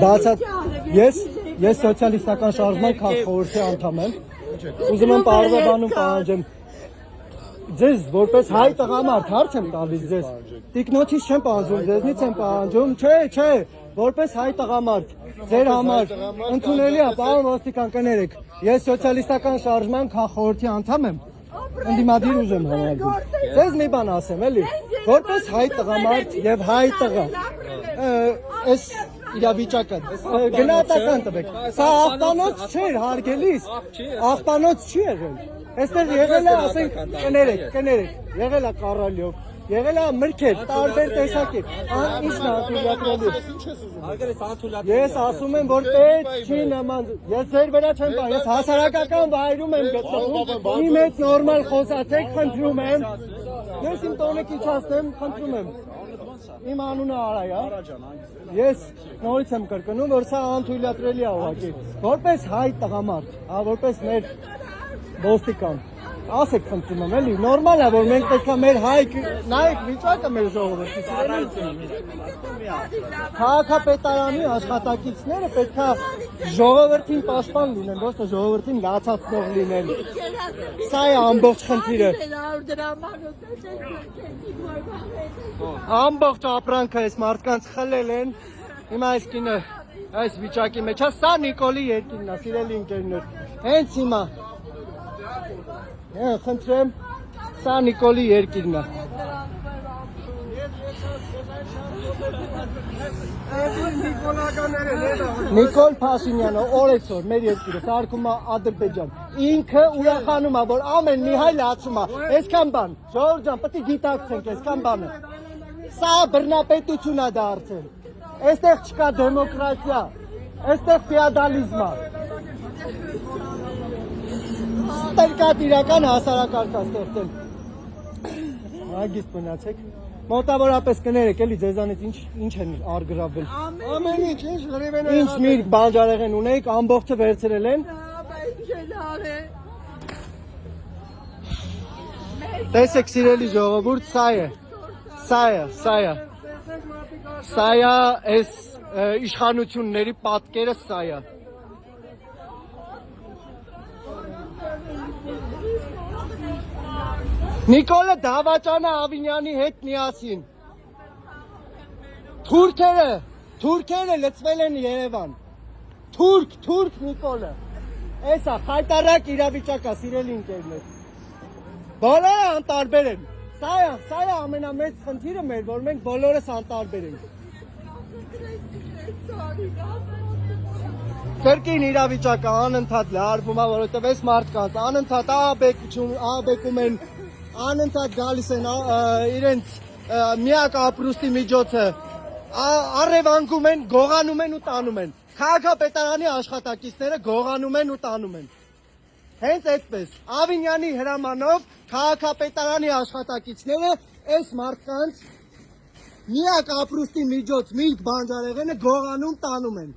Բացատ ես սոցիալիստական շարժման խորհրդի անդամ եմ։ Ուզում եմ պարզաբանում պահանջեմ ձեզ որպես հայ տղամարդ հարց եմ տալիս ձեզ։ Տիկնոջից չեմ պահանջում, ձեզնից եմ պահանջում, չէ, որպես հայ տղամարդ ձեր համար ընդունելի է, պարոն ոստիկան կներեք։ Ես սոցիալիստական շարժման խորհրդի անդամ եմ։ Ընդդիմադիր ուժ եմ համարվում։ Ձեզ մի բան ասեմ, էլի, որպես հայ տղամարդ եւ հայ տղա, այս իրավիճակը գնահատական տվեք։ Սա աղբանոց չէր հարգելիս, աղբանոց չի եղել։ Այստեղ եղել է, ասենք, կներեք, եղել է կառալյով, եղել է մրգեր, տարբեր տեսակի։ Ինչն է անդուրյակրելի։ Ես ասում եմ, որ պետք չի նման, ես ձեր վրա չեմ պահ, ես հասարակական վայրում եմ գտնվում, իմ հետ նորմալ խոսացեք, խնդրում եմ, ես իմ տոնը կիչացնեմ, խնդրում եմ, իմ անունը Արայ է, ես նորից եմ կրկնում, որ սա անթույլատրելի է ուղղակի, որպես հայ տղամարդ, որպես մեր ոստիկան, ասեք խնդրում եմ, էլի, նորմալ է, որ մենք պետք է մեր հայ, նայեք վիճակը մեր ժողովրդի, քաղաքապետարանի աշխատակիցները պետք է ժողովրդին պաշտպան լինեն, ոչ թե ժողովրդին լացացնող լինեն, սա է ամբողջ խնդիրը, ամբողջ ապրանքը այս մարդկանց խլել են, հիմա այս կինը, այս վիճակի մեջ, սա Նիկոլի երկիրն է, սիրելի ընկերներ, հենց հիմա, խնդրեմ, սա Նիկոլի երկիրն է։ Նիկոլ Փաշինյանը օրեցօր մեր երկիրը սարքում է Ադրբեջան։ Ինքը ուրախանում է, որ ամեն մի հայ լացում է։ Այսքան բան, ժողովուրդ ջան, պետք է գիտակցենք այսքան բանը։ Սա բռնապետություն է դարձել։ Այստեղ չկա դեմոկրատիա, այստեղ ֆեոդալիզմ է։ Ստերկատ իրական հասարակարգ է ստեղծել։ Հագիստ մնացեք։ Մոտավորապես կներեք, էլի ձեզանից ինչ են արգրավել։ Ամեն ինչ լրիվ են։ Ինչ միրգ բանջարեղեն ունեիք, ամբողջը վերցրել են։ Տեսեք սիրելի ժողովուրդ, սա է։ Սա է այս իշխանությունների պատկերը, սա է։ Նիկոլը դավաճանը Ավինյանի հետ միասին։ Թուրքերը լծվել են Երևան։ Թուրք Նիկոլը։ Էսա խայտարակ իրավիճակ է, սիրելի ընկերներ։ Բոլորը անտարբեր են։ Սա է ամենամեծ խնդիրը մեր, որ մենք բոլորս անտարբեր ենք։ Կրկին իրավիճակը անընդհատ լարվում է, որովհետև այս մարդկանց անընդհատ աբեկում են, անընդհատ գալիս են իրենց միակ ապրուստի միջոցը, առևանգում են, գողանում են ու տանում են։ Քաղաքապետարանի աշխատակիցները գողանում են ու տանում են։ Հենց այդպես, Ավինյանի հրամանով քաղաքապետարանի աշխատակիցները այս մարդկանց միակ ապրուստի միջոց միրգ բանջարեղենը գողանում տանում են։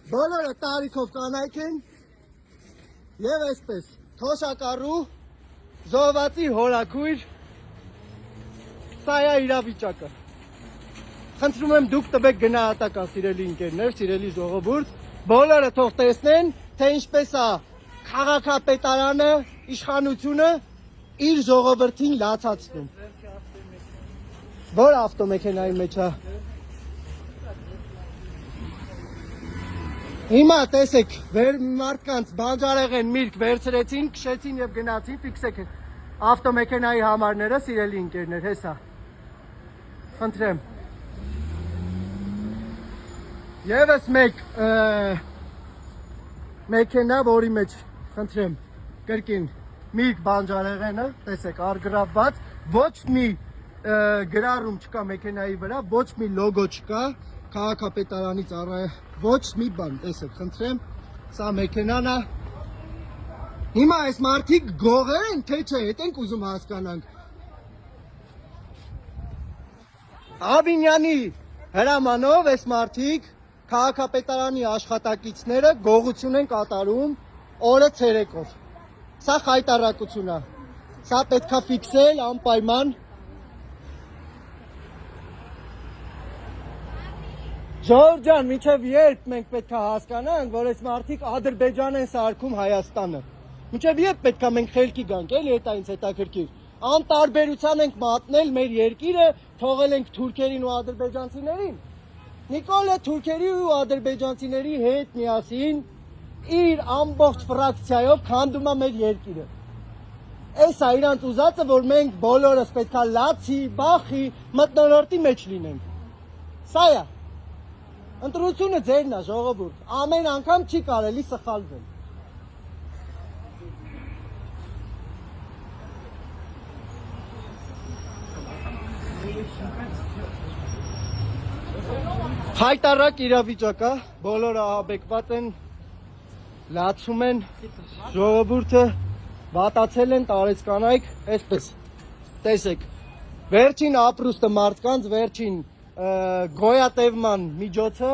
Բոլորը տարիքով կանայք են եւ այսպես թոշակառու զոհվածի հորաքույր սա է իրավիճակը։ Խնդրում եմ դուք տվեք գնահատական, սիրելի ընկերներ, սիրելի ժողովուրդ, բոլորը թող տեսնեն, թե ինչպես է քաղաքապետարանը, իշխանությունը իր ժողովրդին լացացնում։ Որ ավտոմեքենայի մեջ է։ Հիմա տեսեք, մարդկանց բանջարեղեն միրգ վերցրեցին, քշեցին եւ գնացին, ֆիքսեք ավտոմեքենայի համարները, սիրելի ընկերներ, հեսա։ Խնդրեմ։ Եվս մեկ մեքենա, որի մեջ, խնդրեմ, կրկին միրգ բանջարեղենը, տեսեք, արգրավված, ոչ մի գրառում չկա մեքենայի վրա, ոչ մի լոգո չկա, քաղաքապետարանից ոչ մի բան, տեսեք, խնդրեմ, սա մեքենան է։ Հիմա այս մարդիկ գողեր են, թե չէ, հետ ենք ուզում հասկանանք։ Ավինյանի հրամանով այս մարդիկ քաղաքապետարանի աշխատակիցները գողություն են կատարում օրը ցերեկով։ Սա խայտարակություն է։ Սա պետք է ֆիքսել անպայման։ Ժողովրդյան, մինչև երբ մենք պետք է հասկանանք, որ այս մարդիկ Ադրբեջան են սարքում Հայաստանը։ Մինչև երբ պետք է մենք խելքի գանք, էլի դա ինձ հետաքրքիր։ Անտարբերության ենք մատնել մեր երկիրը, թողել ենք թուրքերին ու ադրբեջանցիներին։ Նիկոլը թուրքերի ու ադրբեջանցիների հետ միասին իր ամբողջ ֆրակցիայով քանդում է մեր երկիրը։ Այս է իրանց ուզածը, որ մենք բոլորս պետք է լացի, բախի, մթնոլորտի մեջ լինենք։ Սա է։ Ընտրությունը ձերն է, ժողովուրդ։ Ամեն անգամ չի կարելի սխալվել։ Հայտարարակ իրավիճակ է, բոլորը ահաբեկված են, լացում են, ժողովուրդը վատացել են տարեց կանայք, այսպես, տեսեք, վերջին ապրուստը մարդկանց, վերջին գոյատևման միջոցը,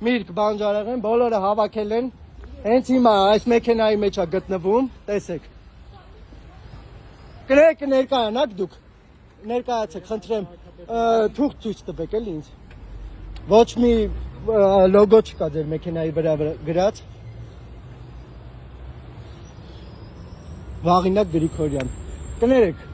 Միրգ բանջարեղեն, բոլորը հավաքել են, հենց հիմա այս մեքենայի մեջ է գտնվում, տեսեք, կրեք ներկայանաք դուք, ներկայացեք, խնդրեմ, թուղթ ցույց տվեք էլի ինձ, ոչ մի լոգո չկա ձեր մեքենայի վրա գրած, Վաղինակ Գրիգորյան, կներեք,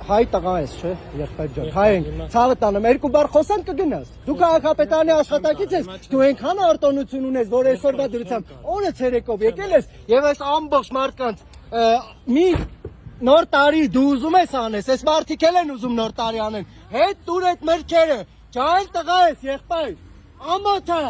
հայ տղա ես, չէ, եղբայր ջան, հայ ենք, ցավը տանեմ, երկու բառ խոսանք կգնաս, դու քաղաքապետարանի աշխատակից ես, դու այնքան արտոնություն ունես, որ այսօրվա դրությամբ օրը ցերեկով եկել ես եւ այս ամբողջ մարդկանց մի նոր տարի դու ուզում ես անես, այս մարդիկ էլ են ուզում նոր տարի անեն, հետ տուր այդ մրգերը, ջահել տղա ես, եղբայր, ամոթը